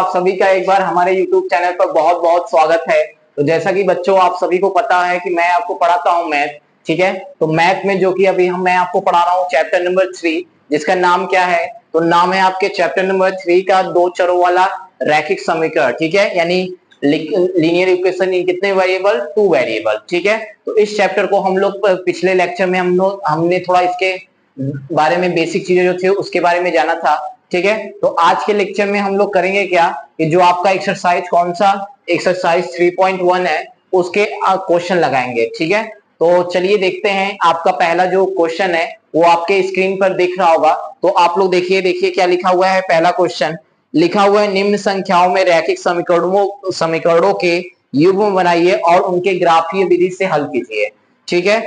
आप सभी का एक बार हमारे YouTube चैनल पर बहुत बहुत स्वागत है। तो जैसा कि बच्चों आप सभी को पता है कि मैं आपको पढ़ाता हूँ मैथ, ठीक है। तो मैथ में जो कि अभी मैं आपको पढ़ा रहा हूँ चैप्टर नंबर 3, जिसका नाम क्या है, तो नाम है आपके चैप्टर नंबर 3 का दो चरों वाला रैखिक समीकरण, ठीक है, यानी लीनियर इक्वेशन इन कितने वेरिएबल, 2 वेरिएबल, ठीक है। तो इस चैप्टर को हम लोग पिछले लेक्चर में हमने थोड़ा इसके बारे में बेसिक चीजें जो थी उसके बारे में जाना था, ठीक है। तो आज के लेक्चर में हम लोग करेंगे क्या कि जो आपका एक्सरसाइज कौन सा एक्सरसाइज 3.1 है उसके क्वेश्चन लगाएंगे, ठीक है। तो चलिए देखते हैं। आपका पहला जो क्वेश्चन है वो आपके स्क्रीन पर दिख रहा होगा। तो आप लोग देखिए देखिए क्या लिखा हुआ है। पहला क्वेश्चन लिखा हुआ है, निम्न संख्याओं में रैखिक समीकरणों के युग्म बनाइए और उनके ग्राफीय विधि से हल कीजिए, ठीक है।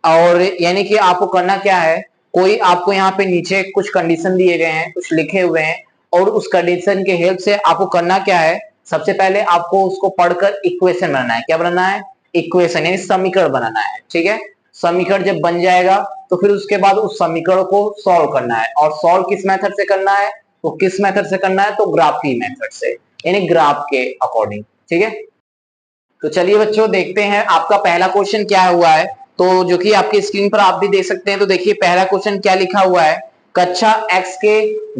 और यानी कि आपको करना क्या है, कोई आपको यहाँ पे नीचे कुछ कंडीशन दिए गए हैं, कुछ लिखे हुए हैं, और उस कंडीशन के हेल्प से आपको करना क्या है, सबसे पहले आपको उसको पढ़कर इक्वेशन बनाना है। क्या बनाना है? इक्वेशन यानी समीकरण बनाना है, ठीक है। समीकरण जब बन जाएगा तो फिर उसके बाद उस समीकरण को सॉल्व करना है। और सॉल्व किस मेथड से करना है? तो किस मेथड से करना है? तो ग्राफी मेथड से, यानी ग्राफ के अकॉर्डिंग, ठीक है। तो चलिए बच्चों देखते हैं आपका पहला क्वेश्चन क्या हुआ है। तो जो कि आपकी स्क्रीन पर आप भी देख सकते हैं। तो देखिए पहला क्वेश्चन क्या लिखा हुआ है, कक्षा एक्स के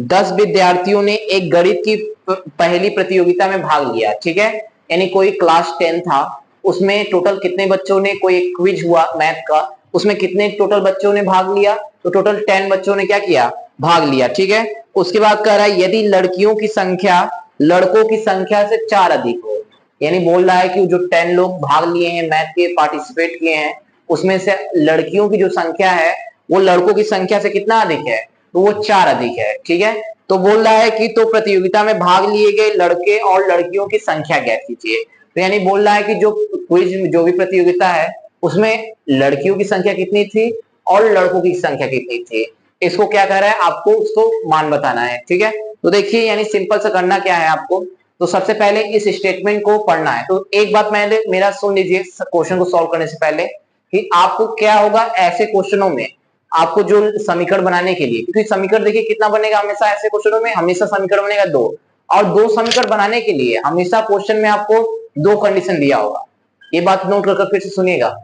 10 विद्यार्थियों ने एक गणित की पहली प्रतियोगिता में भाग लिया, ठीक है। यानी कोई क्लास 10 था, उसमें टोटल कितने बच्चों ने, कोई एक क्विज हुआ मैथ का, उसमें कितने टोटल बच्चों ने भाग लिया? तो टोटल 10 बच्चों ने क्या किया, भाग लिया, ठीक है। उसके बाद कह रहा है यदि लड़कियों की संख्या लड़कों की संख्या से 4 अधिक हो, यानी बोल रहा है कि जो 10 लोग भाग लिए हैं मैथ के, पार्टिसिपेट किए हैं, उसमें से लड़कियों की जो संख्या है वो लड़कों की संख्या से कितना अधिक है? तो वो 4 अधिक है, ठीक है। तो बोल रहा है कि तो प्रतियोगिता में भाग लिए गए लड़के और लड़कियों की संख्या ज्ञात कीजिए। तो यानी बोल रहा है कि जो क्विज जो भी प्रतियोगिता है उसमें लड़कियों की संख्या कितनी थी और लड़कों की संख्या कितनी थी, इसको क्या कह रहा है, आपको उसको मान बताना है, ठीक है। तो देखिए यानी सिंपल से करना क्या है आपको, तो सबसे पहले इस स्टेटमेंट को पढ़ना है। तो एक बात मैंने मेरा सुन लीजिए क्वेश्चन को सॉल्व करने से पहले, कि आपको क्या होगा ऐसे क्वेश्चनों में, आपको जो समीकरण बनाने के लिए, क्योंकि समीकरण देखिए कितना बनेगा हमेशा ऐसे क्वेश्चनों में, हमेशा समीकरण बनेगा 2, और 2 समीकरण बनाने के लिए हमेशा क्वेश्चन में आपको 2 कंडीशन दिया होगा। ये बात नोट कर फिर से सुनिएगा।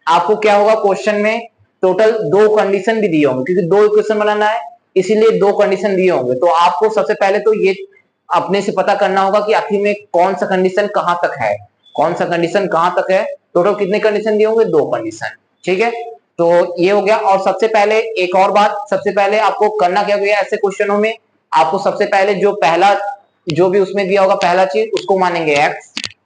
आपको क्या होगा, क्वेश्चन में टोटल 2 कंडीशन भी दिए होंगे, क्योंकि 2 इक्वेशन बनाना है इसीलिए 2 कंडीशन दिए होंगे। तो आपको सबसे पहले तो ये अपने से पता करना होगा कि आखिर में कौन सा कंडीशन कहां तक है, कौन सा कंडीशन कहां तक है। टोटल कितने कंडीशन दिए होंगे? 2 कंडीशन, ठीक है। तो ये हो गया। और सबसे पहले एक और बात, सबसे पहले आपको करना क्या होगा ऐसे क्वेश्चनों में, आपको सबसे पहले जो पहला जो भी उसमें दिया होगा पहला चीज उसको मानेंगे x,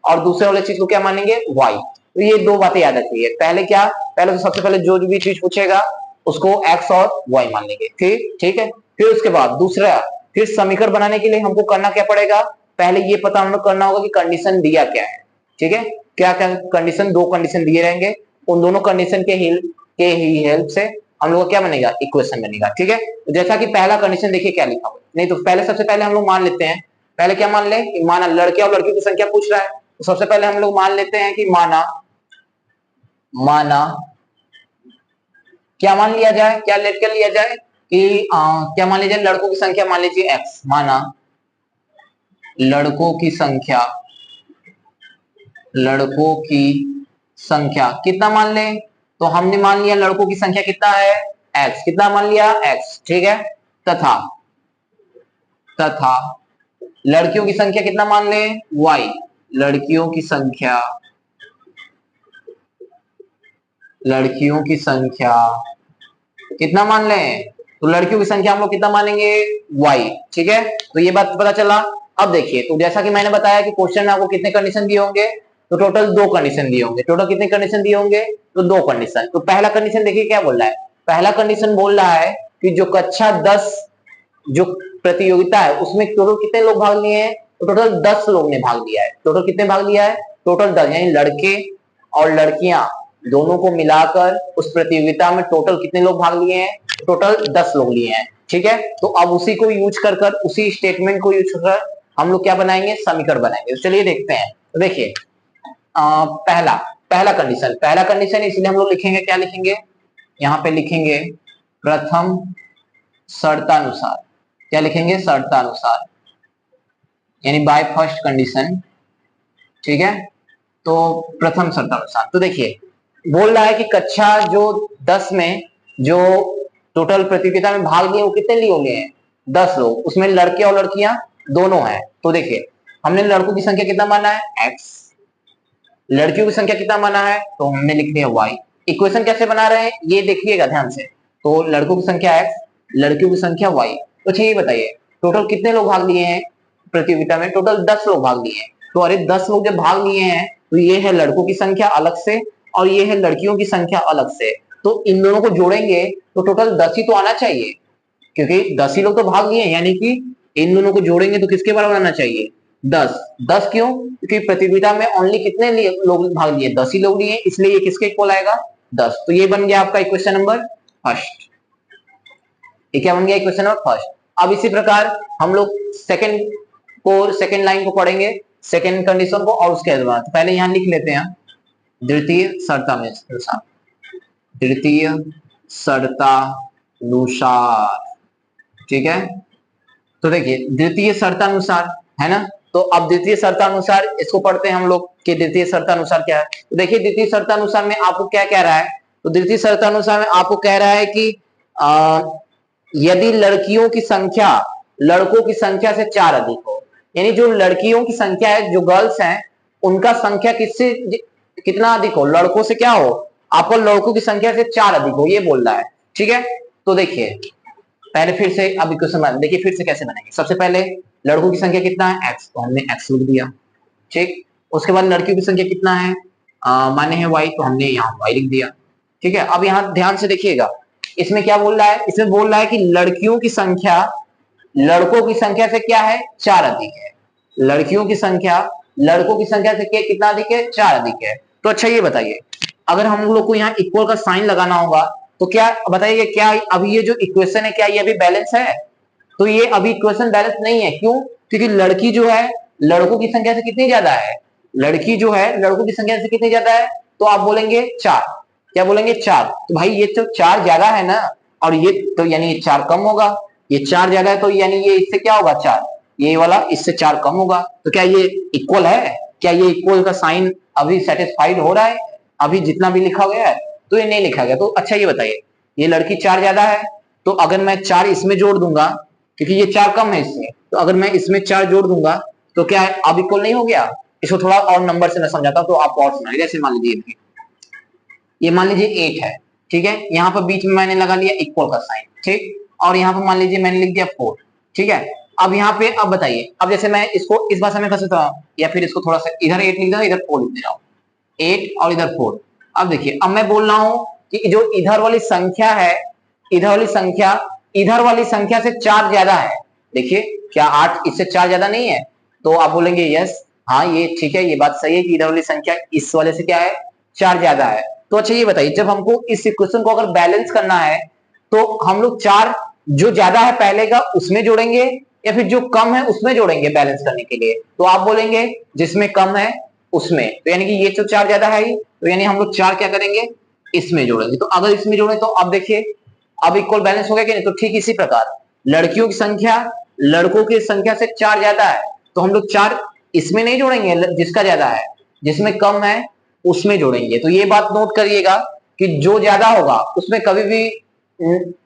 और दूसरे वाले चीज को क्या मानेंगे, y। तो ये 2 बातें याद रखिए। पहले क्या, पहले तो सबसे पहले जो भी चीज पूछेगा उसको x और y मान लेंगे, ठीक ठीक है। फिर उसके बाद दूसरा, फिर समीकरण बनाने के लिए हमको करना क्या पड़ेगा, पहले ये पता हम लोग करना होगा कि कंडीशन दिया क्या है, ठीक है। क्या क्या कंडीशन, 2 कंडीशन दिए रहेंगे, उन दोनों कंडीशन के ही हेल्प से हम लोग क्या बनेगा, इक्वेशन बनेगा, ठीक है। तो जैसा कि पहला कंडीशन देखिए क्या लिखा हुआ, नहीं तो पहले सबसे पहले हम लोग मान लेते हैं, पहले क्या मान ले कि माना लड़के और लड़कियों की संख्या पूछ रहा है, तो सबसे पहले हम लोग मान लेते हैं कि माना माना क्या मान लिया जाए, क्या लेट कर लिया जाए कि क्या मान लीजिए, लड़कों की संख्या मान लीजिए x, माना लड़कों की संख्या, लड़कों की संख्या कितना मान ले, तो हमने मान लिया लड़कों की संख्या कितना है, x, कितना मान लिया x, ठीक है। तथा तथा लड़कियों की संख्या कितना मान ले, y, लड़कियों की संख्या, लड़कियों की संख्या कितना मान लें, तो लड़कियों की संख्या हम लोग कितना मानेंगे, y, ठीक है। तो ये बात पता चला। अब देखिए, तो जैसा कि मैंने बताया कि क्वेश्चन में आपको कितने कंडीशन दिए होंगे, तो टोटल 2 कंडीशन दिए होंगे। टोटल कितने कंडीशन दिए होंगे, तो 2 कंडीशन। तो पहला कंडीशन देखिए क्या बोल रहा है, पहला कंडीशन बोल रहा है कि जो कक्षा 10 जो प्रतियोगिता है उसमें टोटल कितने लोग भाग लिए हैं, तो टोटल 10 लोग ने भाग लिया है। टोटल कितने भाग लिया है, टोटल 10, यानी लड़के और लड़कियां दोनों को मिलाकर उस प्रतियोगिता में टोटल कितने लोग भाग लिए हैं, टोटल 10 लोग लिए हैं, ठीक है। तो अब उसी को यूज कर कर, उसी स्टेटमेंट को यूज कर हम लोग क्या बनाएंगे, समीकरण बनाएंगे। तो चलिए देखते हैं। तो देखिए पहला पहला कंडीशन, पहला कंडीशन इसलिए हम लोग लिखेंगे, क्या लिखेंगे, यहाँ पे लिखेंगे प्रथम शर्तानुसार, क्या लिखेंगे, शर्तानुसार। यानी बाय फर्स्ट कंडीशन, ठीक है। तो प्रथम शर्तानुसार तो देखिए बोल रहा है कि कक्षा जो 10 में जो टोटल प्रतियोगिता में भाग लिए वो कितने लिए होंगे, 10 लोग, उसमें लड़के और लड़कियां दोनों हैं। तो देखिए हमने लड़कों की संख्या कितना माना है x, लड़कियों की संख्या कितना माना है तो हमने लिख दिया y। इक्वेशन कैसे बना रहे हैं ये देखिएगा ध्यान से। तो लड़कों की संख्या x, लड़कियों की संख्या y। तो अच्छा ये बताइए टोटल कितने लोग भाग लिए हैं प्रतियोगिता में, टोटल 10 लोग भाग लिए हैं। तो अरे 10 लोग जब भाग लिए हैं तो ये है लड़कों की संख्या अलग से और ये है लड़कियों की संख्या अलग से, तो इन दोनों को जोड़ेंगे तो टोटल 10 ही तो आना चाहिए, क्योंकि 10 ही लोग तो भाग लिए, यानी कि इन दोनों को जोड़ेंगे तो किसके बराबर आना चाहिए 10। 10 क्यों, क्योंकि प्रतियोगिता में ओनली कितने लोग भाग लिए 10 ही लोग लिए, इसलिए ये किसके इक्वल आएगा 10। तो ये बन गया आपका इक्वेशन नंबर फर्स्ट। ये क्या बन गया इक्वेशन नंबर फर्स्ट। अब इसी प्रकार हम लोग सेकंड लाइन को पढ़ेंगे, सेकंड कंडीशन को, और उसके बाद पहले यहां लिख लेते हैं द्वितीय शर्तानुसार, द्वितीय शर्तानुसार, ठीक है। तो देखिए द्वितीय शर्तानुसार है ना, तो अब द्वितीय शर्तानुसार इसको पढ़ते हैं हम लोग कि द्वितीय शर्तानुसार क्या है। तो देखिए द्वितीय शर्तानुसार में आपको क्या कह रहा है, तो द्वितीय शर्तानुसार में आपको कह रहा है कि यदि लड़कियों की संख्या लड़कों की संख्या से 4 अधिक हो, यानी जो लड़कियों की संख्या है जो गर्ल्स हैं उनका संख्या किससे कितना अधिक हो, लड़कों से क्या हो, आपको लड़कों की संख्या से 4 अधिक हो, ये बोल रहा है, ठीक है। तो देखिए पहले फिर से अब इक्वेशन देखिए फिर से कैसे बनेंगे। सबसे पहले लड़कों की संख्या कितना है x, तो हमने x लिख दिया, ठीक। उसके बाद लड़कियों की संख्या कितना है माने है y, तो हमने यहाँ y लिख दिया, ठीक है। अब यहाँ ध्यान से देखिएगा इसमें क्या बोल रहा है, इसमें बोल रहा है कि लड़कियों की संख्या लड़कों की संख्या से क्या है 4 अधिक है, लड़कियों की संख्या लड़कों की संख्या से क्या कितना अधिक है 4 अधिक है। तो अच्छा ये बताइए अगर हम लोग को यहाँ इक्वल का साइन लगाना होगा तो क्या बताइए क्या अभी ये जो इक्वेशन है क्या ये अभी बैलेंस है, तो ये अभी इक्वेशन बैलेंस नहीं है, क्यों, क्योंकि लड़की जो है लड़कों की संख्या से कितनी ज्यादा है, लड़की जो है लड़कों की संख्या से कितनी ज्यादा है, तो आप बोलेंगे 4, क्या बोलेंगे 4, तो भाई ये तो 4 ज्यादा है ना, और ये तो यानी 4 कम होगा, ये 4 ज्यादा है तो यानी ये इससे क्या होगा 4, ये वाला इससे 4 कम होगा, तो क्या ये इक्वल है, क्या ये इक्वल का साइन अभी सेटिस्फाइड हो रहा है, अभी जितना भी लिखा गया है तो ये नहीं लिखा गया। तो अच्छा ये बताइए ये लड़की 4 ज्यादा है, तो अगर मैं 4 इसमें जोड़ दूंगा क्योंकि ये 4 कम है इससे, तो अगर मैं इसमें 4 जोड़ दूंगा तो क्या है अब इक्वल नहीं हो गया। इसको थोड़ा और नंबर से मैं समझाता हूं तो आप और सुनाइए। जैसे मान लीजिए ये मान लीजिए 8 है, ठीक है, यहाँ पर बीच में मैंने लगा लिया इक्वल का साइन, ठीक, और यहाँ पर मान लीजिए मैंने लिख दिया 4, ठीक है। अब यहाँ पे अब बताइए अब जैसे मैं इसको इस भाषा में कर सकता हूँ या फिर इसको थोड़ा सा इधर 8 लिख दूं इधर 4 लिख दे रहा हूँ, 8 और इधर 4। अब देखिए अब मैं बोल रहा हूं कि जो इधर वाली संख्या है इधर वाली संख्या इधर वाली संख्या से 4 ज्यादा है, देखिए क्या 8 इससे 4 ज्यादा नहीं है, तो आप बोलेंगे यस हाँ ये ठीक है, ये बात सही है कि इधर वाली संख्या इस वाले से क्या है 4 ज्यादा है। तो अच्छा ये बताइए जब हमको इस इक्वेशन को अगर बैलेंस करना है तो हम लोग 4 जो ज्यादा है पहले का उसमें जोड़ेंगे या फिर जो कम है उसमें जोड़ेंगे बैलेंस करने के लिए, तो आप बोलेंगे जिसमें कम है उसमें, तो यानी कि ये तो 4 ज्यादा है ही, तो यानी हम लोग 4 क्या करेंगे इसमें जोड़ेंगे। तो अगर इसमें जोड़े तो अब देखिए अब इक्वल बैलेंस हो गया कि नहीं, तो ठीक इसी प्रकार लड़कियों की संख्या लड़कों की संख्या से 4 ज्यादा है तो हम लोग 4 इसमें नहीं जोड़ेंगे जिसका ज्यादा है, जिसमें कम है उसमें जोड़ेंगे। तो ये बात नोट करिएगा कि जो ज्यादा होगा उसमें कभी भी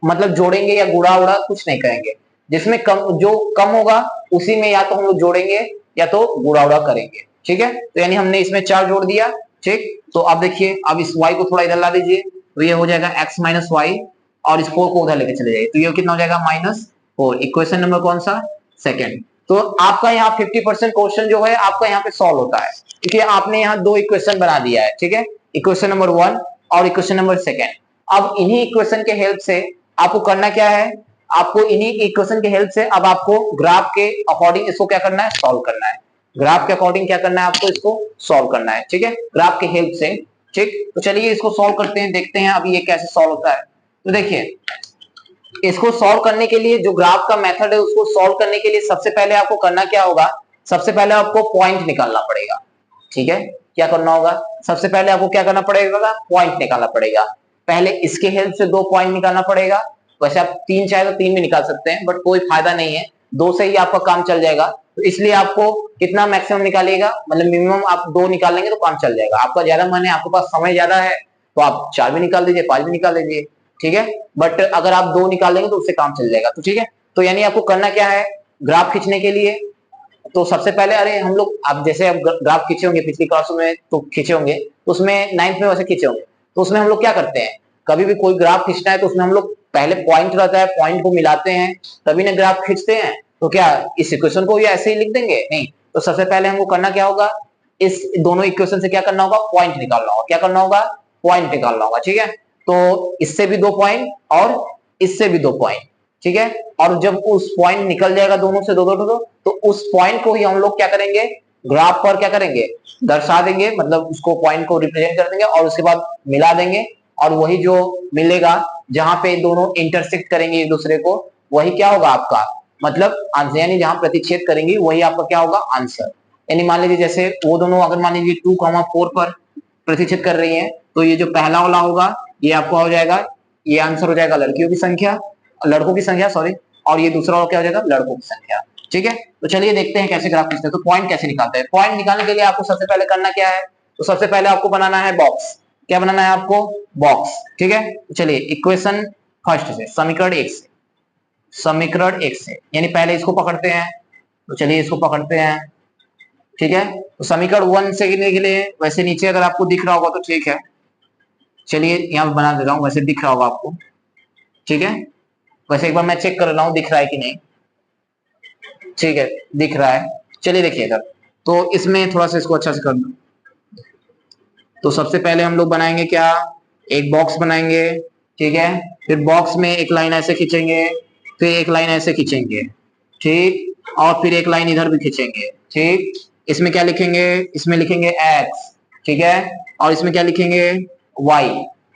मतलब जोड़ेंगे या गुणा उड़ा कुछ नहीं करेंगे, जिसमें कम जो कम होगा उसी में या तो हम लोग जोड़ेंगे या तो गुणा उड़ा करेंगे, ठीक है। तो यानी हमने इसमें 4 जोड़ दिया, ठीक। तो अब देखिए अब इस y को थोड़ा इधर ला दीजिए तो ये हो जाएगा x माइनस वाई और इस 4 को उधर लेके चले जाइए तो ये कितना हो जाएगा -4। इक्वेशन नंबर कौन सा सेकंड। तो आपका यहाँ 50% क्वेश्चन जो है आपका यहाँ पे सॉल्व होता है क्योंकि आपने यहाँ 2 इक्वेशन बना दिया है, ठीक है, इक्वेशन नंबर 1 और इक्वेशन नंबर सेकंड। अब इन्हीं इक्वेशन के हेल्प से आपको करना क्या है, आपको इन्हीं इक्वेशन के हेल्प से अब आपको ग्राफ के अकॉर्डिंग इसको क्या करना है सॉल्व करना है, ग्राफ के अकॉर्डिंग क्या करना है आपको इसको सॉल्व करना है, ठीक है, ग्राफ के हेल्प से, ठीक। तो चलिए इसको सॉल्व करते हैं, देखते हैं अभी ये कैसे सॉल्व होता है। तो देखिए इसको सॉल्व करने के लिए जो ग्राफ का मेथड है उसको सॉल्व करने के लिए सबसे पहले आपको करना क्या होगा, सबसे पहले आपको पॉइंट निकालना पड़ेगा, ठीक है। क्या करना होगा सबसे पहले आपको क्या करना पड़ेगा पॉइंट निकालना पड़ेगा, पहले इसके हेल्प से 2 पॉइंट निकालना पड़ेगा, वैसे आप 3 चाहे तो 3 भी निकाल सकते हैं बट कोई फायदा नहीं है, 2 से ही आपका काम चल जाएगा। तो इसलिए आपको कितना मैक्सिमम निकालिएगा, मतलब मिनिमम आप 2 निकाल लेंगे तो काम चल जाएगा। आपका ज्यादा मन है, आपके पास समय ज्यादा है, तो आप 4 भी निकाल दीजिए, 5 भी निकाल दीजिए, ठीक है। बट अगर आप 2 निकाल लेंगे तो उससे काम चल जाएगा, तो ठीक है। तो यानी आपको करना क्या है, ग्राफ खींचने के लिए तो सबसे पहले, अरे हम लोग आप जैसे अब ग्राफ खींचे होंगे पिछली क्लासों में, तो खींचे होंगे, तो उसमें 9th में वैसे खींचे होंगे, तो उसमें हम लोग क्या करते हैं, कभी भी कोई ग्राफ खींचना है तो उसमें हम लोग पहले पॉइंट रहता है, पॉइंट को मिलाते हैं तभी ना ग्राफ खींचते हैं। तो क्या इस इक्वेशन को ये ऐसे ही लिख देंगे? नहीं। तो सबसे पहले हमको करना क्या होगा, इस दोनों इक्वेशन से क्या करना होगा, पॉइंट निकालना होगा। क्या करना होगा, पॉइंट निकालना होगा, ठीक है। तो इससे भी 2 पॉइंट और इससे भी 2 पॉइंट, ठीक है। और जब उस पॉइंट निकल जाएगा दोनों से 2 तो उस पॉइंट को ही हम लोग क्या करेंगे, ग्राफ पर क्या करेंगे, दर्शा देंगे, मतलब उसको पॉइंट को रिप्रेजेंट कर देंगे और उसके बाद मिला देंगे, और वही जो मिलेगा जहां पे दोनों इंटरसेक्ट करेंगे एक दूसरे को, वही क्या होगा आपका मतलब आंसर, यानी जहां प्रतिच्छेद करेंगे वही आपका क्या होगा, आंसर। यानी मान लीजिए जैसे वो दोनों अगर मान लीजिए 2,4 पर प्रतिच्छेद कर रही है, तो ये जो पहला वाला होगा ये आपका हो जाएगा, ये आंसर हो जाएगा लड़कियों की संख्या, लड़कों की संख्या सॉरी, और ये दूसरा वाला क्या हो जाएगा, लड़कों की संख्या, ठीक है। तो चलिए देखते हैं कैसे ग्राफ खींचते हैं। तो पॉइंट कैसे निकालते हैं, पॉइंट निकालने के लिए आपको सबसे पहले करना क्या है, तो सबसे पहले आपको बनाना है बॉक्स। क्या बनाना है आपको, बॉक्स, ठीक है। तो चलिए इक्वेशन फर्स्ट से, समीकरण 1 से, समीकरण 1 से, यानी पहले इसको पकड़ते हैं। तो चलिए इसको पकड़ते हैं, ठीक है। तो समीकरण 1 से गिनने के लिए वैसे नीचे अगर आपको दिख रहा होगा तो ठीक है, चलिए यहाँ बना दे रहा हूँ, वैसे दिख रहा होगा आपको, ठीक है। वैसे एक बार मैं चेक कर रहा हूँ दिख रहा है कि नहीं, ठीक है दिख रहा है। चलिए देखिएगा, तो इसमें थोड़ा सा इसको अच्छा से कर दो। तो सबसे पहले हम लोग बनाएंगे क्या, एक बॉक्स बनाएंगे, ठीक है। फिर बॉक्स में एक लाइन ऐसे खींचेंगे, फिर एक लाइन ऐसे खींचेंगे, ठीक, और फिर एक लाइन इधर भी खींचेंगे, ठीक। इसमें क्या लिखेंगे, इसमें लिखेंगे x, ठीक है, और इसमें क्या लिखेंगे, y,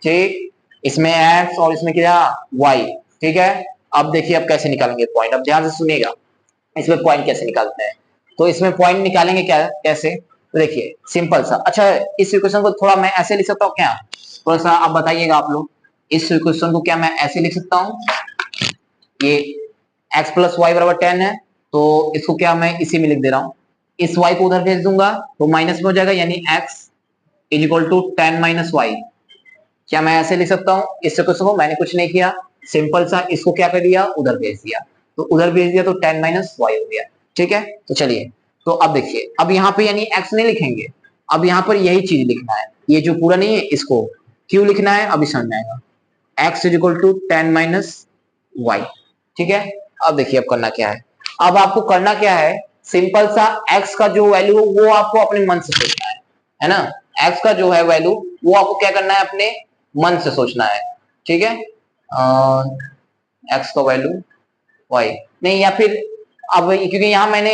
ठीक। इसमें x और इसमें क्या, y, ठीक है। अब देखिए अब कैसे निकालेंगे पॉइंट, अब ध्यान से सुनिएगा, इसमें पॉइंट कैसे निकालते हैं। तो इसमें पॉइंट निकालेंगे क्या, कैसे, तो देखिए सिंपल सा, अच्छा इस इक्वेशन को थोड़ा मैं ऐसे लिख सकता हूँ क्या, थोड़ा सा आप बताइएगा आप लोग, इस इक्वेशन को क्या मैं ऐसे लिख सकता हूँ, ये x प्लस वाई बराबर 10 है, तो इसको क्या मैं इसी में लिख दे रहा हूँ, इस y को उधर भेज दूंगा तो माइनस में हो जाएगा, यानी x is equal to 10 minus y. क्या मैं ऐसे लिख सकता हूँ इस इक्वेशन को, मैंने कुछ नहीं किया, सिंपल सा इसको क्या कर दिया, उधर भेज दिया, तो उधर भेज दिया तो 10 माइनस वाई हो गया, ठीक है। तो चलिए, तो अब देखिए, अब यहाँ पे यानी x नहीं लिखेंगे, अब यहाँ पर यही चीज लिखना है, ये जो पूरा नहीं है इसको क्यों लिखना है, अभी समझ में आएगा। x is equal to 10 minus y, ठीक है। अब देखिए अब करना क्या है, अब आपको करना क्या है, सिंपल सा x का जो वैल्यू हो वो आपको अपने मन से सोचना है ना, x का जो है वैल्यू वो आपको क्या करना है, अपने मन से सोचना है, ठीक है। x का वैल्यू y नहीं, या फिर अब क्योंकि यहाँ मैंने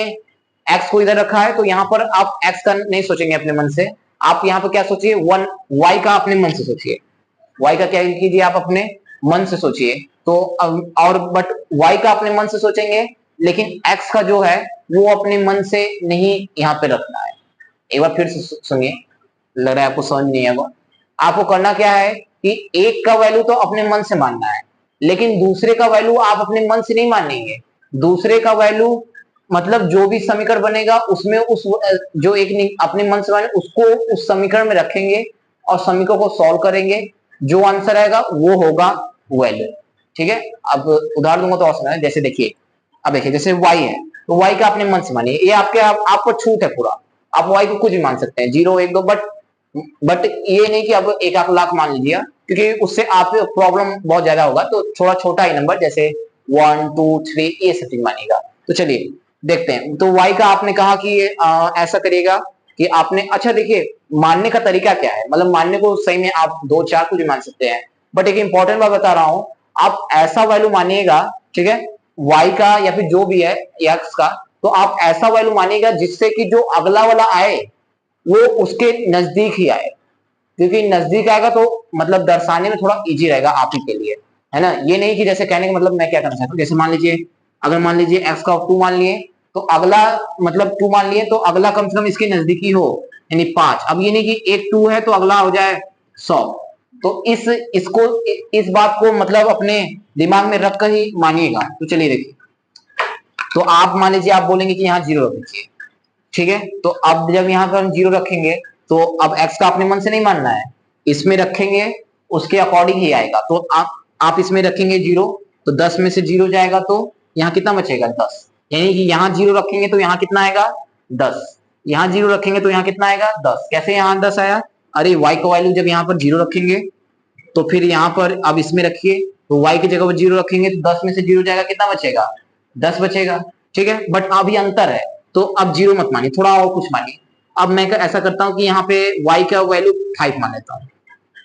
x को इधर रखा है तो यहाँ पर आप x का नहीं सोचेंगे अपने मन से, आप यहाँ पर क्या सोचिए, वन y का अपने मन से सोचिए, y का क्या कीजिए, आप अपने मन से सोचिए। तो और बट y का अपने मन से सोचेंगे, लेकिन x का जो है वो अपने मन से नहीं यहाँ पे रखना है। एक बार फिर से सुनिए, लग रहा है आपको समझ नहीं आएगा। आपको करना क्या है कि एक का वैल्यू तो अपने मन से मानना है, लेकिन दूसरे का वैल्यू आप अपने मन से नहीं मानेंगे। दूसरे का वैल्यू मतलब जो भी समीकरण बनेगा उसमें उस जो एक अपने मन से माने उसको उस समीकरण में रखेंगे और समीकरण को सॉल्व करेंगे, जो आंसर आएगा वो होगा वैल्यू, ठीक है। अब उदाहरण दूंगा तो और समझना, जैसे देखिए, अब देखिए जैसे y है तो y का अपने मन से मानिए, ये आपके आप पर छूट है पूरा, आप y को कुछ भी मान सकते हैं, 0 1 2, बट ये नहीं कि अब 1,00,000 मान लीजिए, क्योंकि उससे आप प्रॉब्लम बहुत ज्यादा होगा, तो थोड़ा छोटा ही नंबर जैसे 1 2 3 ये सब चीज मानिएगा। तो चलिए देखते हैं, तो y का आपने कहा कि ऐसा करिएगा कि आपने, अच्छा देखिए मानने का तरीका क्या है, मतलब मानने को सही में आप 2 4 कुछ भी मान सकते हैं, बट एक इंपॉर्टेंट बात बता रहा हूं, आप ऐसा वैल्यू मानिएगा, ठीक है, y का या फिर जो भी है x का, तो आप ऐसा वैल्यू मानिएगा जिससे कि जो अगला वाला आए वो उसके नजदीक ही आए, क्योंकि नजदीक आएगा तो मतलब दर्शाने में थोड़ा इजी रहेगा आप ही के लिए, है ना। ये नहीं कि जैसे कहने का मतलब मैं क्या करना चाहता हूँ, जैसे मान लीजिए अगर मान लीजिए x का 2 मान लिए, तो अगला मतलब 2 मान लिए तो अगला कम से कम इसके नजदीकी हो, यानी 5। अब ये नहीं कि एक 2 है तो अगला हो जाए 100, तो इस बात को मतलब अपने दिमाग में रख कर ही मानिएगा। तो चलिए देखिए, तो आप मान लीजिए आप बोलेंगे कि यहाँ 0 रख दीजिए, ठीक है। तो अब जब यहाँ पर हम 0 रखेंगे तो अब x का अपने मन से नहीं मानना है, इसमें रखेंगे उसके अकॉर्डिंग ही आएगा। तो आप इसमें रखेंगे 0, तो 10 में से 0 जाएगा तो यहाँ कितना बचेगा 10, यानी कि यहाँ 0 रखेंगे तो यहाँ कितना आएगा 10, यहाँ 0 रखेंगे तो यहाँ कितना आएगा 10। कैसे यहाँ 10 आया? अरे y का वैल्यू जब यहाँ पर 0 रखेंगे तो फिर यहाँ पर अब इसमें रखिए, तो y की जगह पर 0 रखेंगे तो 10 में से 0 जाएगा, कितना बचेगा 10 बचेगा, ठीक है। बट अभी अंतर है, तो अब 0 मत मानिए, थोड़ा और कुछ मानिए। अब मैं ऐसा करता हूँ कि यहाँ पे y का वैल्यू 5 मान लेता हूँ,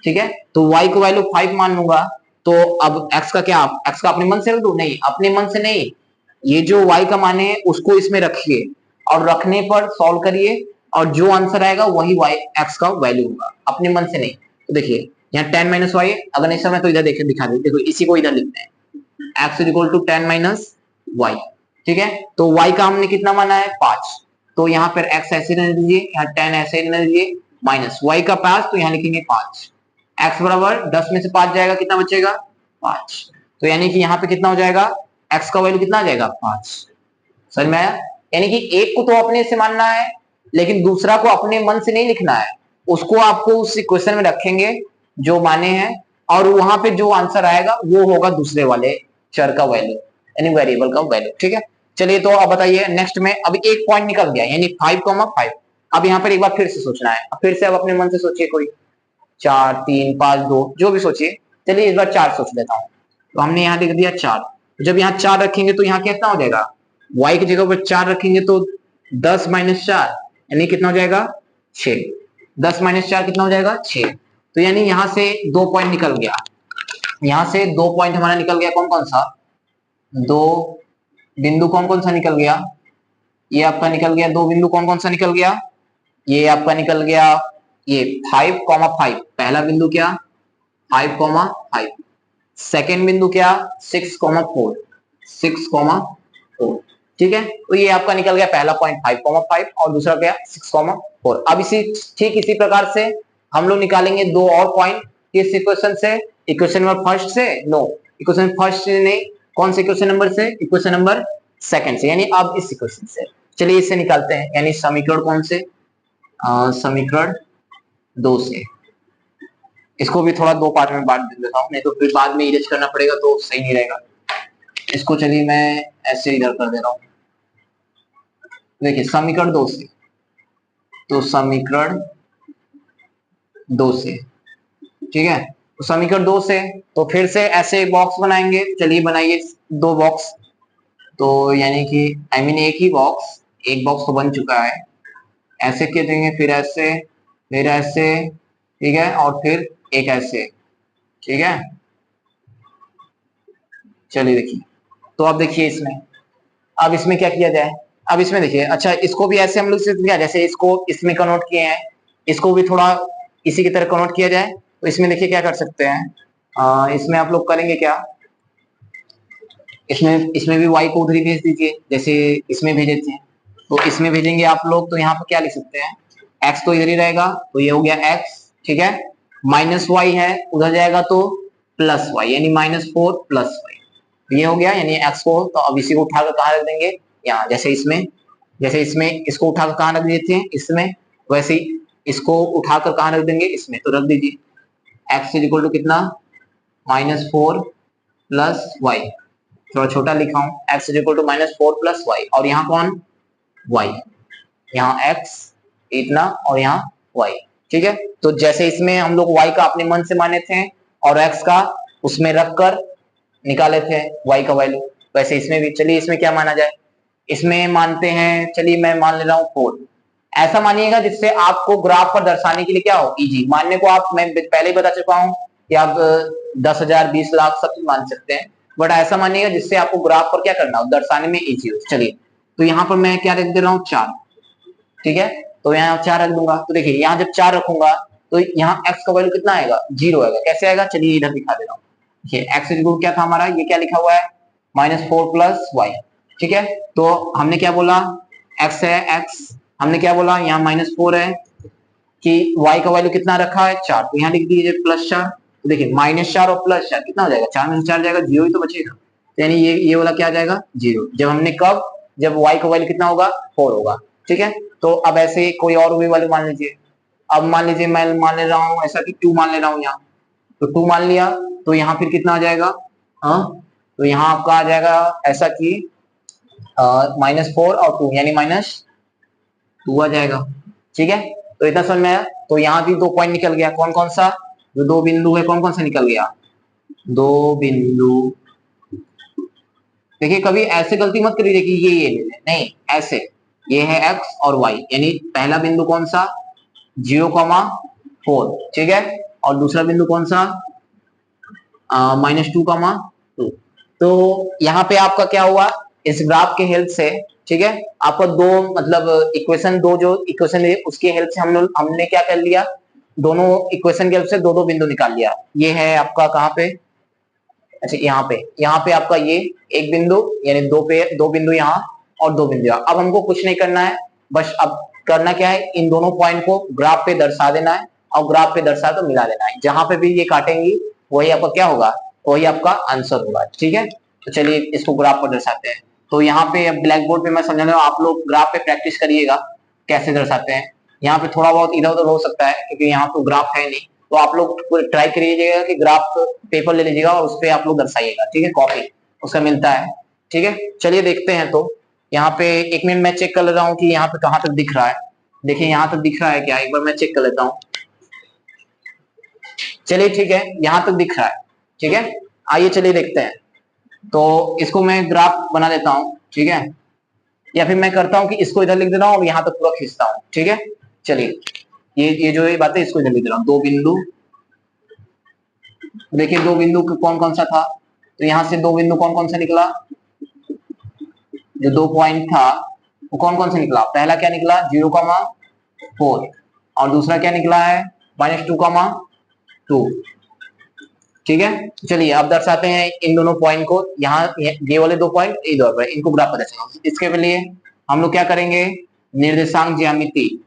ठीक है। तो y को वैल्यू 5 मान लूंगा, तो अब x का क्या, x का अपने मन से रख दो? नहीं, अपने मन से नहीं, ये जो y का मान है उसको इसमें रखिए और रखने पर सॉल्व करिए और जो आंसर आएगा वही y x का वैल्यू होगा, अपने मन से नहीं। तो देखिए यहाँ 10 माइनस वाई, अगर नहीं समझ तो इधर देखिए दिखा दे, देखो इसी को इधर लिखते हैं, x equal to 10 minus y, ठीक है। तो y का हमने कितना माना है 5, तो यहाँ पर x ऐसे रहने दीजिए, यहाँ 10 ऐसे रहने दीजिए, माइनस y का 5, तो यहाँ लिखेंगे 5, x बराबर 10 में से 5 जाएगा, कितना बचेगा 5। तो यानी कि यहाँ पे कितना हो जाएगा, x का वैल्यू कितना आ जाएगा 5। समझ में आया? यानी कि एक को तो अपने से मानना है लेकिन दूसरा को अपने मन से नहीं लिखना है, उसको आपको उस इक्वेशन में रखेंगे जो माने हैं और वहां पे जो आंसर आएगा वो होगा दूसरे वाले चर का वैल्यू, यानी वेरिएबल का वैल्यू, ठीक है। चलिए तो अब बताइए नेक्स्ट में, अभी एक पॉइंट निकल गया यानी 5,5। अब यहाँ पर एक बार फिर से सोचना है, फिर से अब अपने मन से सोचिए, कोई 4 3 5 2 जो भी सोचिए। चलिए इस बार 4 सोच लेता हूँ, तो हमने यहाँ लिख दिया 4, जब यहाँ 4 रखेंगे तो यहाँ कितना हो जाएगा, y की जगह पर 4 रखेंगे तो 10 माइनस 4 यानी कितना हो जाएगा 6, 10 माइनस 4 कितना हो जाएगा 6। तो यानी यहाँ से 2 पॉइंट निकल गया, यहाँ से 2 पॉइंट हमारा निकल गया, कौन कौन सा, 2 बिंदु कौन कौन सा निकल गया, ये आपका निकल गया 2 बिंदु, कौन कौन सा निकल गया, ये आपका निकल गया ये 5,5, पहला बिंदु क्या 5,5, सेकेंड बिंदु क्या 6,4, 6,4, ठीक है। तो ये आपका निकल गया पहला पॉइंट 5,5 और दूसरा क्या 6,4। अब ठीक इसी प्रकार से हम लोग निकालेंगे 2 और पॉइंट किस इक्वेशन से, इक्वेशन नंबर फर्स्ट से, नो इक्वेशन फर्स्ट से नहीं, कौन से इक्वेशन नंबर से, इक्वेशन नंबर सेकंड से, यानी अब इस इक्वेशन से। चलिए इससे निकालते हैं, यानी समीकरण कौन से, समीकरण 2 से। इसको भी थोड़ा 2 पार्ट में बांट देता हूँ, नहीं तो फिर बाद में इरेज करना पड़ेगा तो सही नहीं रहेगा। इसको चलिए मैं ऐसे इधर कर दे रहा हूँ, देखिए समीकरण 2 से, तो समीकरण 2 से, ठीक है। तो समीकरण 2 से तो फिर से ऐसे बॉक्स बनाएंगे, चलिए बनाइए 2 बॉक्स, तो यानी कि एक ही बॉक्स, एक बॉक्स तो बन चुका है, ऐसे के देंगे, फिर ऐसे, फिर ऐसे, ठीक है, और फिर एक ऐसे, ठीक है। चलिए देखिए, तो अब देखिए इसमें, अब इसमें क्या किया जाए, अब इसमें देखिए, अच्छा इसको भी ऐसे हम लोग से किया, जैसे इसको इसमें कन्वर्ट किए हैं, इसको भी थोड़ा इसी की तरह कन्वर्ट किया जाए। तो इसमें देखिए क्या कर सकते हैं, इसमें आप लोग करेंगे क्या, इसमें भी y को उधर ही भेज दीजिए जैसे इसमें भेजे थे, तो इसमें भेजेंगे आप लोग, तो यहाँ पर क्या लिख सकते हैं, x तो इधर ही रहेगा, तो ये हो गया x, ठीक है, माइनस वाई है उधर जाएगा तो प्लस वाई, यानी -4 प्लस वाई, ये हो गया यानी x को। तो अब इसी को उठाकर कहाँ रख देंगे, यहाँ, जैसे इसमें इसको उठाकर कहाँ रख देते हैं, इसमें, वैसे ही इसको उठाकर कहाँ रख देंगे, इसमें, तो रख दीजिए x इक्वल टू कितना -4 प्लस वाई, थोड़ा छोटा लिखा हूँ, x equal to -4 plus y, और यहाँ कौन y, यहाँ x इतना और यहाँ y, ठीक है। तो जैसे इसमें हम लोग y का अपने मन से माने थे और x का उसमें रखकर निकाले थे y का वैल्यू, वैसे इसमें भी, चलिए इसमें क्या माना जाए, इसमें मानते हैं, चलिए मैं मान ले रहा हूँ 4, ऐसा मानिएगा जिससे आपको ग्राफ पर दर्शाने के लिए क्या हो, इजी मानने को, आप मैं पहले ही बता चुका हूँ कि आप 10,000 20 लाख सब चीज मान सकते हैं, बट ऐसा मानिएगा जिससे आपको ग्राफ पर क्या करना हो, दर्शाने में इजी हो। चलिए तो यहाँ पर मैं क्या रख दे रहा हूँ 4, ठीक है, तो यहाँ 4 रख दूंगा, तो देखिए यहाँ जब 4 रखूंगा तो यहाँ x का वैल्यू कितना आएगा 0 आएगा, कैसे आएगा, चलिए इधर दिखा दे रहा हूँ, देखिए x इक्वल क्या था हमारा, ये क्या लिखा हुआ है -4 प्लस वाई, ठीक है। तो हमने क्या बोला, x है, x हमने क्या बोला, यहाँ -4 है कि y का वैल्यू कितना रखा है 4, तो यहाँ लिख दीजिए +4, तो देखिए -4 और +4 कितना हो जाएगा, 4 में से 4 जाएगा, 0 ही तो बचेगा, तो यानी ये वाला क्या आ जाएगा 0, जब हमने कब जब y का वैल्यू कितना होगा 4 होगा। ठीक है, तो अब ऐसे कोई और भी वैल्यू मान लीजिए। अब मान लीजिए मैं मान ले रहा हूँ ऐसा कि 2 मान ले रहा हूँ यहाँ, तो 2 मान लिया तो यहाँ फिर कितना आ जाएगा, हाँ तो यहाँ आपका आ जाएगा ऐसा कि -4 और 2 यानी -2 आ जाएगा। ठीक है, तो इतना समझ में आया। तो यहाँ भी 2 पॉइंट निकल गया, कौन कौन सा, जो 2 बिंदु है कौन कौन सा निकल गया, 2 बिंदु। देखिए कभी ऐसे गलती मत करिए कि ये ले लें, नहीं ऐसे, ये है x और y, यानी पहला बिंदु कौन सा 0,4, ठीक है, और दूसरा बिंदु कौन सा -2,2। तो यहाँ पे आपका क्या हुआ इस ग्राफ के हेल्प से, ठीक है, आपका दो मतलब इक्वेशन, दो जो इक्वेशन है उसके हेल्प से हमने क्या कर लिया, दोनों इक्वेशन के हेल्प से दो दो बिंदु निकाल लिया। ये है आपका कहाँ पे, अच्छा यहाँ पे आपका ये एक बिंदु, यानी दो बिंदु यहाँ और दो बिंदु यहाँ। अब हमको कुछ नहीं करना है, बस अब करना क्या है, इन दोनों पॉइंट को ग्राफ पे दर्शा देना है, और ग्राफ पे दर्शा तो मिला देना है, जहां पे भी ये काटेंगी वही आपका क्या होगा, वही आपका आंसर होगा। ठीक है, तो चलिए इसको ग्राफ पर दर्शाते हैं। तो यहाँ पे ब्लैक बोर्ड पे मैं समझा रहा हूँ, आप लोग ग्राफ पे प्रैक्टिस करिएगा कैसे दर्शाते हैं। यहाँ पे थोड़ा बहुत इधर उधर हो सकता है क्योंकि यहाँ तो ग्राफ है नहीं, तो आप लोग ट्राई करिएगा कि ग्राफ पेपर ले लीजिएगा और उस पर आप लोग दर्शाइएगा। ठीक है, कॉपी उसका मिलता है। ठीक है, चलिए देखते हैं। तो यहाँ पे 1 मिनट मैं चेक कर ले रहा हूँ कि यहाँ पे कहाँ तक दिख रहा है। देखिए यहाँ तक दिख रहा है क्या, एक बार मैं चेक कर लेता हूँ। चलिए ठीक है, यहाँ तक दिख रहा है। ठीक है, आइए चलिए देखते हैं। तो इसको मैं ग्राफ बना लेता हूँ, ठीक है, या फिर मैं करता हूँ कि इसको इधर लिख दे रहा हूँ और यहाँ तक पूरा खींचता हूँ। ठीक है, चलिए ये जो ये बात है इसको इधर लिख दे रहा हूँ। दो बिंदु, देखिए दो बिंदु कौन कौन सा था, तो यहाँ से दो बिंदु कौन कौन सा निकला, जो 2 पॉइंट था वो कौन कौन सा निकला, पहला क्या निकला 0,4 और दूसरा क्या निकला है -2,2। ठीक है, चलिए अब दर्शाते हैं इन दोनों पॉइंट को। यहाँ ये वाले 2 पॉइंट इधर पर, इनको ग्राफ पर दर्शाएंगे। इसके लिए हम लोग क्या करेंगे, निर्देशांक ज्यामिति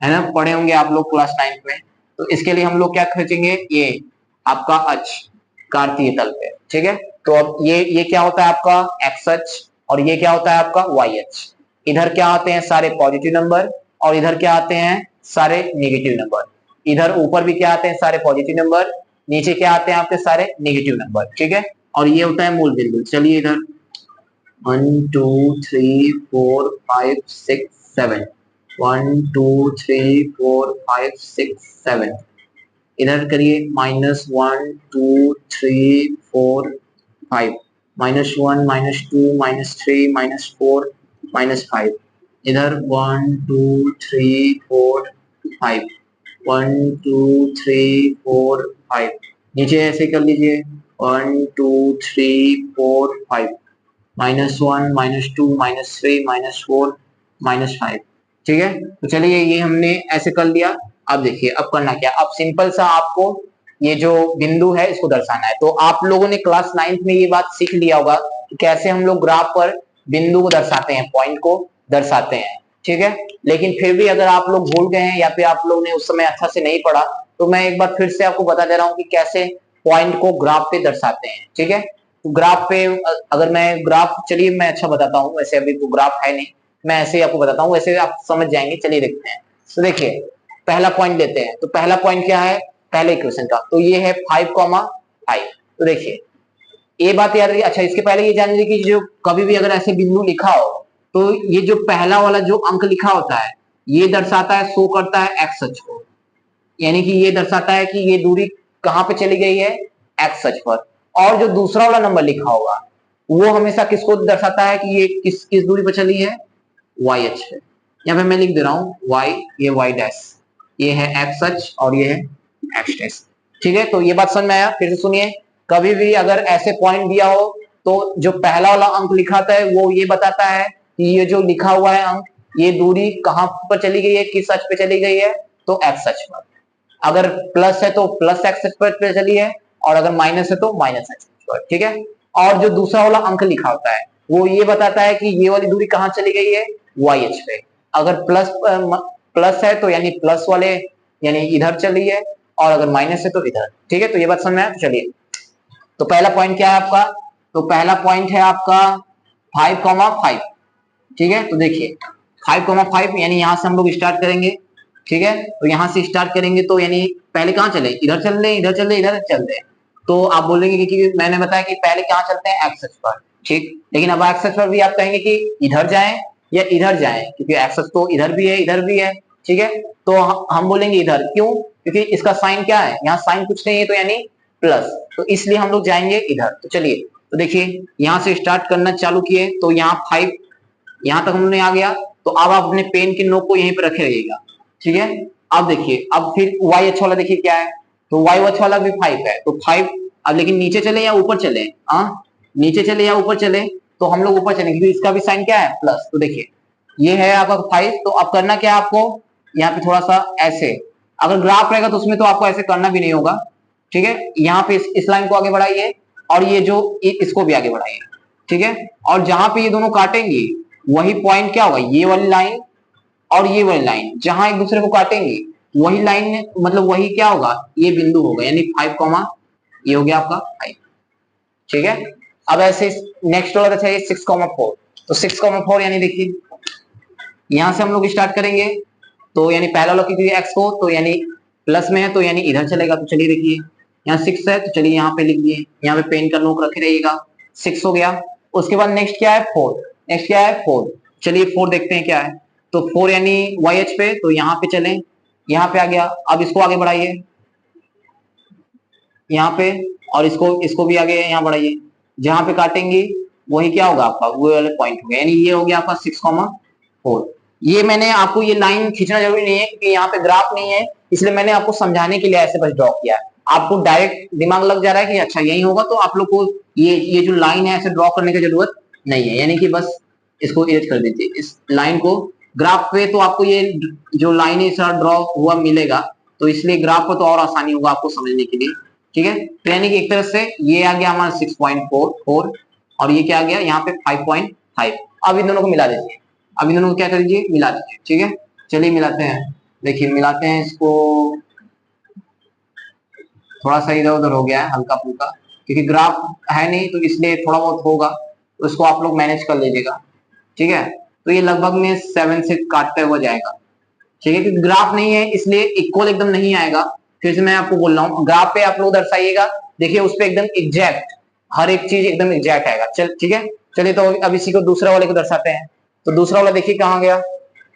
है ना, पढ़े होंगे आप लोग क्लास 9 में। तो इसके लिए हम लोग क्या खींचेंगे, ये आपका अक्ष कार्तीय तल पे। ठीक है, तो अब ये क्या होता है आपका एक्स अक्ष, और ये क्या होता है आपका वाई अक्ष। इधर क्या आते हैं सारे पॉजिटिव नंबर, और इधर क्या आते हैं सारे नेगेटिव नंबर। इधर ऊपर भी क्या आते हैं सारे पॉजिटिव नंबर, नीचे क्या आते हैं आपके सारे नेगेटिव नंबर। ठीक है, और ये होता है मूल बिंदु। चलिए इधर 1 2 3 4 5 6 7, 1 2 3 4 5 6 7, इधर करिए -1 2 3 4 5, -1 -2 -3 -4 -5, इधर 1 2 3 4 5, 1 2 3 4 5, नीचे ऐसे कर लीजिए 1 2 3 4 5, -1 -2 -3 -4 -5। ठीक है, तो चलिए ये हमने ऐसे कर लिया। अब देखिए अब करना क्या, अब सिंपल सा आपको ये जो बिंदु है इसको दर्शाना है। तो आप लोगों ने क्लास 9 में ये बात सीख लिया होगा कि कैसे हम लोग ग्राफ पर बिंदु को दर्शाते हैं, पॉइंट को दर्शाते हैं। ठीक है, लेकिन फिर भी अगर आप लोग भूल गए हैं या फिर आप लोग ने उस समय अच्छा से नहीं पढ़ा, तो मैं एक बार फिर से आपको बता दे रहा हूँ कि कैसे पॉइंट को ग्राफ पे दर्शाते हैं। ठीक है, तो ग्राफ पे अगर मैं ग्राफ, चलिए मैं अच्छा बताता हूँ, वैसे अभी तो ग्राफ है नहीं, मैं ऐसे ही आपको बताता हूँ, वैसे आप समझ जाएंगे। चलिए देखते हैं। तो देखिए पहला पॉइंट लेते हैं, तो पहला पॉइंट क्या है पहले इक्वेशन का, तो ये है 5,5। तो देखिए ये बात याद रही। अच्छा इसके पहले ये जान लीजिए कि जो कभी भी अगर ऐसे बिंदु लिखा हो, तो ये जो पहला वाला जो अंक लिखा होता है ये दर्शाता है, शो करता है एक्स अक्ष को, यानी कि ये दर्शाता है कि ये दूरी कहां पे चली गई है एक्स अक्ष पर। और जो दूसरा वाला नंबर लिखा होगा वो हमेशा किसको दर्शाता है कि ये किस दूरी पर चली है, वाई अक्ष पे। यहाँ पे मैं लिख दे रहा हूँ वाई, ये वाई डैश, ये है एक्स अक्ष और ये है एक्स डैश। ठीक है, तो ये बात समझ में आया। फिर से सुनिए, कभी भी अगर ऐसे पॉइंट दिया हो तो जो पहला वाला अंक लिखा था वो ये बताता है कि ये जो लिखा हुआ है अंक, ये दूरी कहां पर चली गई है, किस अक्ष पे चली गई है, तो एक्स अक्ष पर। अगर प्लस है तो प्लस एक्स अक्ष पर चली है, और अगर माइनस है तो माइनस एक्स अक्ष पर। ठीक है, और जो दूसरा वाला अंक लिखा होता है वो ये बताता है कि ये वाली दूरी कहां चली गई है, वाई अक्ष पे। अगर प्लस है तो यानी प्लस वाले यानी इधर चली है, और अगर माइनस है तो इधर। ठीक है, तो ये बात समझ में आया। तो चलिए, तो पहला पॉइंट क्या है आपका, तो पहला पॉइंट है आपका 5,5। ठीक है, तो देखिए 5,5 यानी यहाँ से हम लोग स्टार्ट करेंगे। ठीक है, तो यहाँ से स्टार्ट करेंगे तो यानी पहले कहाँ चले, इधर चल रहे, इधर चल रहे, इधर चल रहे। तो आप बोलेंगे कि मैंने बताया कि पहले कहाँ चलते हैं, एक्स अक्ष पर। ठीक, लेकिन अब एक्स अक्ष पर भी आप कहेंगे कि इधर जाएं या इधर जाएं, क्योंकि एक्स अक्ष तो इधर भी है इधर भी है। ठीक है, तो हम बोलेंगे इधर, क्यों, क्योंकि इसका साइन क्या है, यहाँ साइन कुछ नहीं है तो यानी प्लस, तो इसलिए हम लोग जाएंगे इधर। तो चलिए, तो देखिए यहाँ से स्टार्ट करना चालू किए तो यहाँ 5 यहाँ तक हमने आ गया। तो अब आप अपने पेन की नोक को यहीं पे रखे रहिएगा। ठीक है, अब देखिए, अब फिर वाई अच्छा वाला देखिए क्या है, तो वाई अच्छा वाला भी 5 है, तो 5। अब लेकिन नीचे चले या ऊपर चले, हाँ नीचे चले या ऊपर चले, तो हम लोग ऊपर चले क्योंकि इसका भी साइन क्या है, प्लस। तो देखिए ये है आपका 5, तो अब करना क्या है आपको, यहाँ पे थोड़ा सा ऐसे, अगर ग्राफ रहेगा तो उसमें तो आपको ऐसे करना भी नहीं होगा। ठीक है, यहाँ पे इस लाइन को आगे बढ़ाइए और ये जो इसको भी आगे बढ़ाइए। ठीक है, और जहां पे ये दोनों काटेंगे वही पॉइंट क्या होगा, ये वाली लाइन और ये वाली लाइन जहां एक दूसरे को काटेंगे वही लाइन, मतलब वही क्या होगा, ये बिंदु होगा, यानी 5, ये हो गया आपका 5। ठीक है, अब ऐसे नेक्स्ट वाला अच्छा है 6,4, तो 6,4 यानी देखिए यहां से हम लोग स्टार्ट करेंगे, तो यानी पहला वाला क्योंकि एक्स को तो यानी प्लस में है तो यानी इधर चलेगा। तो चलिए देखिए यहाँ 6 है, तो चलिए यहाँ पे लिख दिए, यहाँ पे पेन का नोक रखे रहिएगा। 6 हो गया, उसके बाद नेक्स्ट क्या है 4, नेक्स्ट क्या है 4। चलिए 4 देखते हैं क्या है, तो 4 यानी वाई एच पे, तो यहाँ पे चले, यहाँ पे आ गया। अब इसको आगे बढ़ाइए यहाँ पे, और इसको इसको भी आगे यहाँ बढ़ाइए, जहां पे काटेंगे वही क्या होगा आपका, वो वाले पॉइंट हो गया, यानी ये हो गया आपका 6,4। ये मैंने आपको ये लाइन खींचना जरूरी नहीं है क्योंकि यहाँ पे ग्राफ नहीं है, इसलिए मैंने आपको समझाने के लिए ऐसे बस ड्रॉ किया। आपको डायरेक्ट दिमाग लग जा रहा है कि अच्छा यही होगा, तो आप लोग को ये जो लाइन है ऐसे ड्रॉ करने की जरूरत नहीं है, यानी कि बस इसको इरेज कर दीजिए इस लाइन को। ग्राफ पे तो आपको ये जो लाइन है सर ड्रॉ हुआ मिलेगा, तो इसलिए ग्राफ पर तो और आसानी होगा आपको समझने के लिए। ठीक है, तो यानी कि एक तरह से ये आ गया हमारा 6.44 और ये क्या आ गया यहाँ पे 5.5। अब इन दोनों को मिला दीजिए, अब इन दोनों को क्या कर दीजिए, मिला दीजिए। ठीक है, चलिए मिलाते हैं, देखिए मिलाते हैं इसको, थोड़ा सा इधर उधर हो गया है हल्का फुल्का, क्योंकि ग्राफ है नहीं तो इसलिए थोड़ा बहुत होगा, तो इसको आप लोग मैनेज कर लीजिएगा। ठीक है, तो ये लगभग में 7 से काटते हुए जाएगा। ठीक है, क्योंकि ग्राफ नहीं है इसलिए इक्वल एकदम नहीं आएगा। फिर से मैं आपको बोल रहा हूँ, ग्राफ पे आप लोग दर्शाइएगा, देखिए उस पर एकदम एग्जैक्ट हर एक चीज एकदम एग्जैक्ट आएगा। चल ठीक है, चलिए तो अब इसी को दूसरा वाले को दर्शाते हैं। तो दूसरा वाला देखिए कहाँ गया,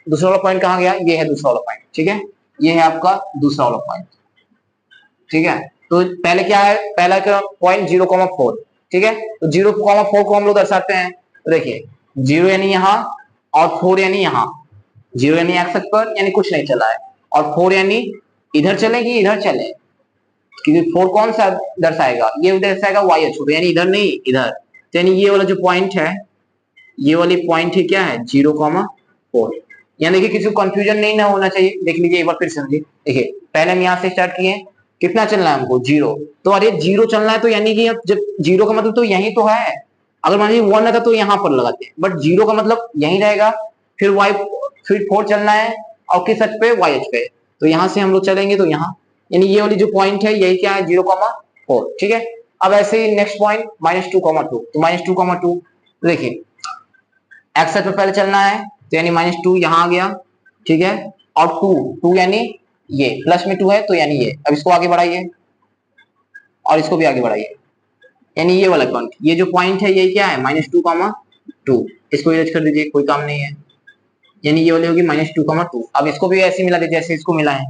दूसरा वाला पॉइंट कहाँ गया, ये है दूसरा वाला पॉइंट। ठीक है, ये है आपका दूसरा वाला पॉइंट। ठीक है, तो पहले क्या है, पहला पॉइंट 0,4। ठीक है, तो 0,4 को हम लोग दर्शाते हैं, तो देखिए 0 यानी यहाँ और 4 यानी यहाँ। 0 यानी एक्स अक्ष पर यानी कुछ नहीं चला है, और 4 यानी इधर चले कि इधर चले, क्योंकि 4 कौन सा दर्शाएगा, ये दर्शाएगा वाई अक्ष, यानी इधर नहीं इधर। तो यानी ये वाला जो पॉइंट है, ये वाली पॉइंट ही क्या है 0,4। यहाँ देखिए किसी को कंफ्यूजन नहीं ना होना चाहिए, देख लीजिए एक बार फिर समझिए। देखिए पहले हम यहाँ से स्टार्ट किए, कितना चलना है हमको 0, तो अरे 0 चलना है तो यानी कि जब 0 का मतलब तो यही तो है। अगर मान लीजिए 1 रहता तो यहाँ पर लगाते हैं, बट 0 का मतलब यही रहेगा। फिर y, फिर 4 चलना है और किस अक्ष पे, y अक्ष पे, तो यहाँ से हम लोग चलेंगे तो यहाँ, यानी ये वाली जो पॉइंट है यही क्या है 0,4। ठीक है, अब ऐसे ही नेक्स्ट पॉइंट -2,2, तो -2,2 देखिए एक्स अक्ष पे पहले चलना है, तो यानी -2 यहाँ आ गया। ठीक है, और 2 यानी ये प्लस में 2 है तो यानी ये, अब इसको आगे बढ़ाइए और इसको भी आगे बढ़ाइए, यानी ये वाला पॉइंट, ये जो पॉइंट है ये क्या है -2,2, इसको इरेज कर दीजिए, कोई काम नहीं है, यानी ये वाली होगी -2,2। अब इसको भी ऐसे मिला दीजिए जैसे इसको मिला है,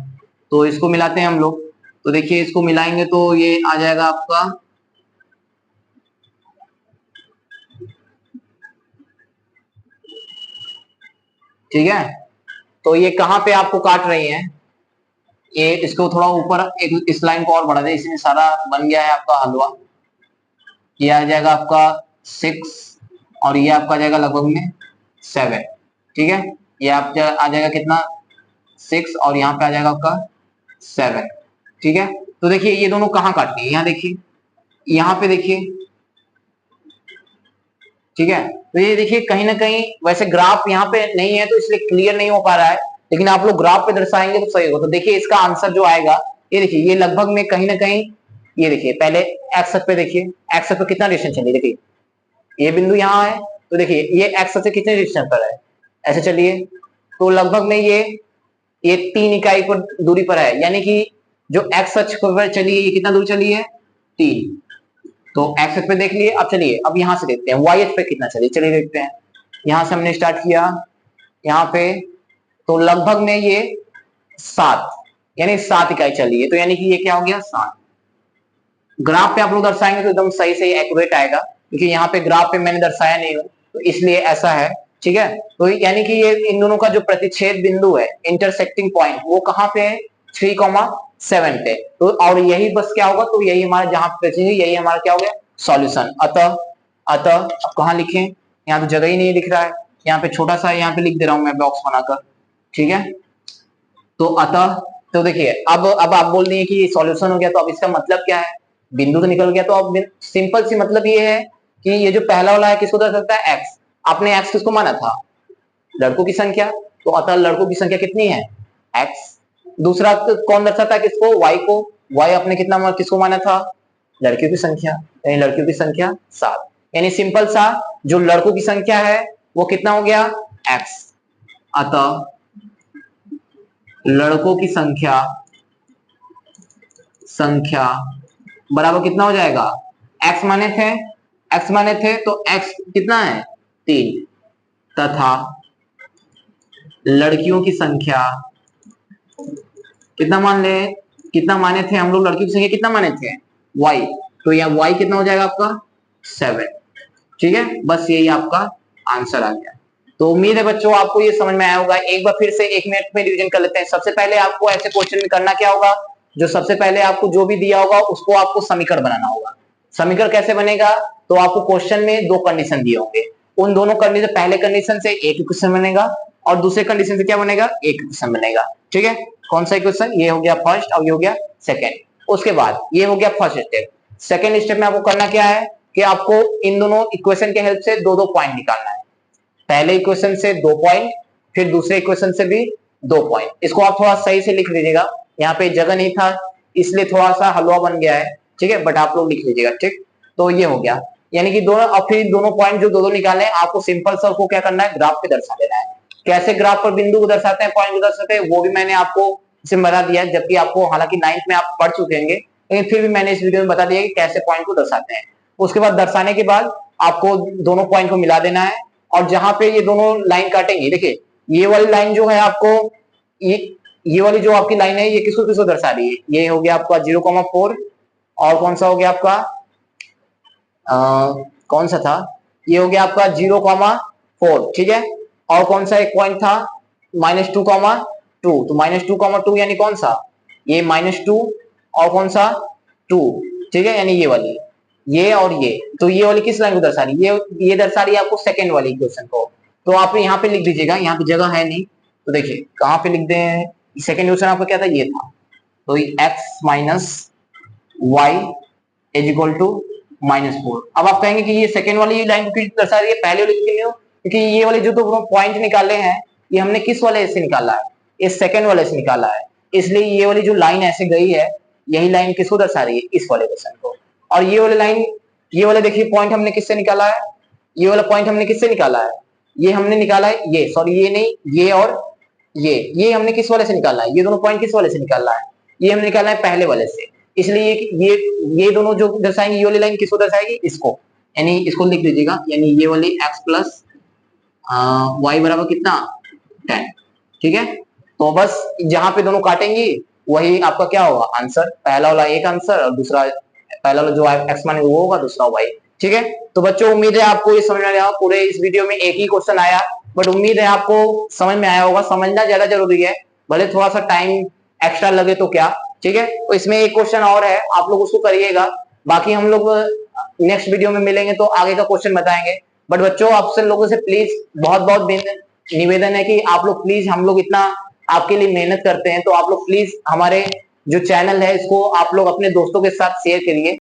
तो इसको मिलाते हैं हम लोग, तो देखिए इसको मिलाएंगे तो ये आ जाएगा आपका ठीक है। तो ये कहाँ पे आपको काट रही है, ये इसको थोड़ा ऊपर एक इस लाइन को और बढ़ा दे, इसमें सारा बन गया है आपका हलवा। ये आ जाएगा आपका 6 और ये आपका आ जाएगा लगभग में 7। ठीक है, ये आप आ जाएगा कितना 6 और यहाँ पे आ जाएगा आपका 7। ठीक है, तो देखिए ये दोनों कहाँ काटती है, यहाँ देखिए, यहाँ पे देखिए। ठीक है, तो ये देखिए कहीं ना कहीं, वैसे ग्राफ यहाँ पे नहीं है तो इसलिए क्लियर नहीं हो पा रहा है, लेकिन आप लोग ग्राफ पे दर्शाएंगे तो सही होगा। तो देखिए इसका आंसर जो आएगा, ये देखिए ये लगभग में कहीं ना कहीं, ये देखिए पहले एक्स अक्ष पे देखिए, एक्स अक्ष पे कितना डिस्टेंस चलिए, देखिए ये बिंदु यहाँ है तो देखिए ये एक्स से कितने डिस्टेंस पर है, ऐसे चलिए तो लगभग में ये 3 इकाई पर दूरी पर है, यानी कि जो एक्स अक्ष पर चली है ये कितना दूर चली है 3। तो एक्स अक्ष पे देख लिए। अब चलिए अब यहां से देखते हैं वाई अक्ष पे कितना चलिए, चलिए देखते हैं। यहां से हमने स्टार्ट किया यहाँ पे, तो लगभग में ये 7 यानी 7 इकाई चली है, तो यानी कि ये क्या हो गया 7। ग्राफ पे आप लोग दर्शाएंगे तो एकदम सही से एक्यूरेट आएगा, क्योंकि यहाँ पे ग्राफ पे मैंने दर्शाया नहीं हूं तो इसलिए ऐसा है, ठीक है। तो यानी कि ये इन दोनों का जो प्रतिच्छेद बिंदु है, इंटरसेक्टिंग पॉइंट, वो कहाँ पे है 3,7 पे। तो और यही बस क्या होगा, तो यही हमारा जहां पे यही हमारा क्या हो गया सॉल्यूशन। अतः अतः अब कहाँ लिखें, यहाँ तो जगह ही नहीं दिख रहा है, यहाँ पे छोटा सा यहाँ पे लिख दे रहा हूं मैं बॉक्स बनाकर, ठीक है। तो अतः तो देखिए अब आप बोल दिए कि ये सॉल्यूशन हो गया, तो अब इसका मतलब क्या है, बिंदु तो निकल गया। तो अब सिंपल सी मतलब ये है कि ये जो पहला वाला है किसको दर्शाता है एक्स। आपने एक्स किसको माना था, लड़कों की संख्या, तो अतः लड़कों की संख्या कितनी है एक्स। दूसरा कौन दर्शाता है किसको, वाई को, वाई आपने कितना किसको माना था लड़कियों की संख्या, यानी लड़कियों की संख्या 7। यानी सिंपल सा जो लड़कों की संख्या है वो कितना हो गया एक्स। अतः लड़कों की संख्या बराबर कितना हो जाएगा, एक्स माने थे तो एक्स कितना है 3, तथा लड़कियों की संख्या कितना माने थे हम लोग, लड़कियों की संख्या कितना माने थे y, तो यह y कितना हो जाएगा आपका 7, ठीक है। बस यही आपका आंसर आ गया। तो उम्मीद है बच्चों आपको ये समझ में आया होगा। एक बार फिर से 1 मिनट में रिवीजन कर लेते हैं। सबसे पहले आपको ऐसे क्वेश्चन में करना क्या होगा, जो सबसे पहले आपको जो भी दिया होगा उसको आपको समीकरण बनाना होगा। समीकरण कैसे बनेगा, तो आपको क्वेश्चन में 2 कंडीशन दिए होंगे, उन दोनों कंडीशन, पहले कंडीशन से एक इक्वेशन बनेगा और दूसरे कंडीशन से क्या बनेगा, एक इक्वेशन बनेगा, ठीक है। कौन सा इक्वेशन, ये हो गया फर्स्ट और ये हो गया सेकेंड। उसके बाद ये हो गया फर्स्ट स्टेप। सेकेंड स्टेप में आपको करना क्या है कि आपको इन दोनों इक्वेशन के हेल्प से 2-2 पॉइंट निकालना है। पहले इक्वेशन से 2 पॉइंट, फिर दूसरे इक्वेशन से भी 2 पॉइंट। इसको आप थोड़ा सही से लिख लीजिएगा, यहाँ पे जगह नहीं था इसलिए थोड़ा सा हलवा बन गया है, ठीक है, बट आप लोग लिख लीजिएगा, ठीक। तो ये हो गया, यानी कि दोनों, और फिर दोनों पॉइंट जो 2-2 निकाले आपको सिंपल सा उसको क्या करना है, ग्राफ पे दर्शा देना है। कैसे ग्राफ पर बिंदु को दर्शाते हैं, पॉइंट को दर्शाते हैं, वो भी मैंने आपको इसमें बता दिया, जबकि आपको हालांकि 9th में आप पढ़ चुके होंगे, लेकिन फिर भी मैंने इस वीडियो में बता दिया कि कैसे पॉइंट को दर्शाते हैं। उसके बाद दर्शाने के बाद आपको दोनों पॉइंट को मिला देना है, और जहां पे ये दोनों लाइन काटेंगे, देखिए ये वाली लाइन जो है आपको, ये वाली जो आपकी लाइन है ये किसको किसको दर्शा रही है, ये हो गया आपका 0,4, और कौन सा हो गया आपका कौन सा था, ये हो गया आपका 0,4, ठीक है। और कौन सा एक पॉइंट था -2,2, तो -2,2 यानी कौन सा, ये -2 और कौन सा 2, ठीक है, यानी ये वाली, ये और ये, तो ये वाली किस लाइन को दर्शा रही है, ये दर्शा रही है आपको सेकंड वाली इक्वेशन को। तो आप यहाँ पे लिख दीजिएगा, यहाँ पे जगह है नहीं तो देखिए कहाँ पे लिख दें, सेकंड इक्वेशन आपका क्या था, ये था, तो x minus y is equal to -4। अब आप कहेंगे कि ये सेकंड वाली लाइन को क्यों दर्शा रही है, पहले वाली क्यों नहीं हो, क्योंकि ये वाले जो तो पॉइंट निकाले हैं ये हमने किस वाले से निकाला है, इस सेकंड वाले से निकाला है, इसलिए ये वाली जो लाइन ऐसे गई है यही लाइन किसको दर्शा रही है, इस वाले क्वेश्चन को। और ये वाली लाइन, ये वाला देखिए पॉइंट हमने किससे निकाला है, ये वाला पॉइंट हमने किससे निकाला है, ये हमने निकाला है, ये सॉरी ये नहीं, ये और ये हमने किस वाले से निकाला है, ये दोनों पॉइंट किस वाले से निकाला है, ये हमने निकाला है पहले वाले से, इसलिए ये दोनों जो दर्शाएंगे, ये वाली लाइन किसको दर्शाएगी, इसको, यानी इसको लिख दीजिएगा, यानी ये वाली x प्लस वाई बराबर कितना 10, ठीक है। तो बस जहां पे दोनों काटेंगी वही आपका क्या होगा आंसर, पहला वाला एक आंसर और दूसरा, पहला वाला जो x माने वो होगा, दूसरा y, ठीक है। तो बच्चों उम्मीद है आपको ये समझ में आया, पूरे इस वीडियो में एक ही क्वेश्चन आया, बट उम्मीद है आपको समझ में आया होगा। समझना ज्यादा जरूरी है, भले थोड़ा सा टाइम एक्स्ट्रा लगे तो क्या, ठीक है। तो इसमें एक क्वेश्चन और है, आप लोग उसको करिएगा, बाकी हम लोग नेक्स्ट वीडियो में मिलेंगे तो आगे का क्वेश्चन बताएंगे। बट बच्चों आपसे लोगों से प्लीज बहुत बहुत निवेदन है कि आप लोग प्लीज, हम लोग इतना आपके लिए मेहनत करते हैं, तो आप लोग प्लीज हमारे जो चैनल है इसको आप लोग अपने दोस्तों के साथ शेयर करिए।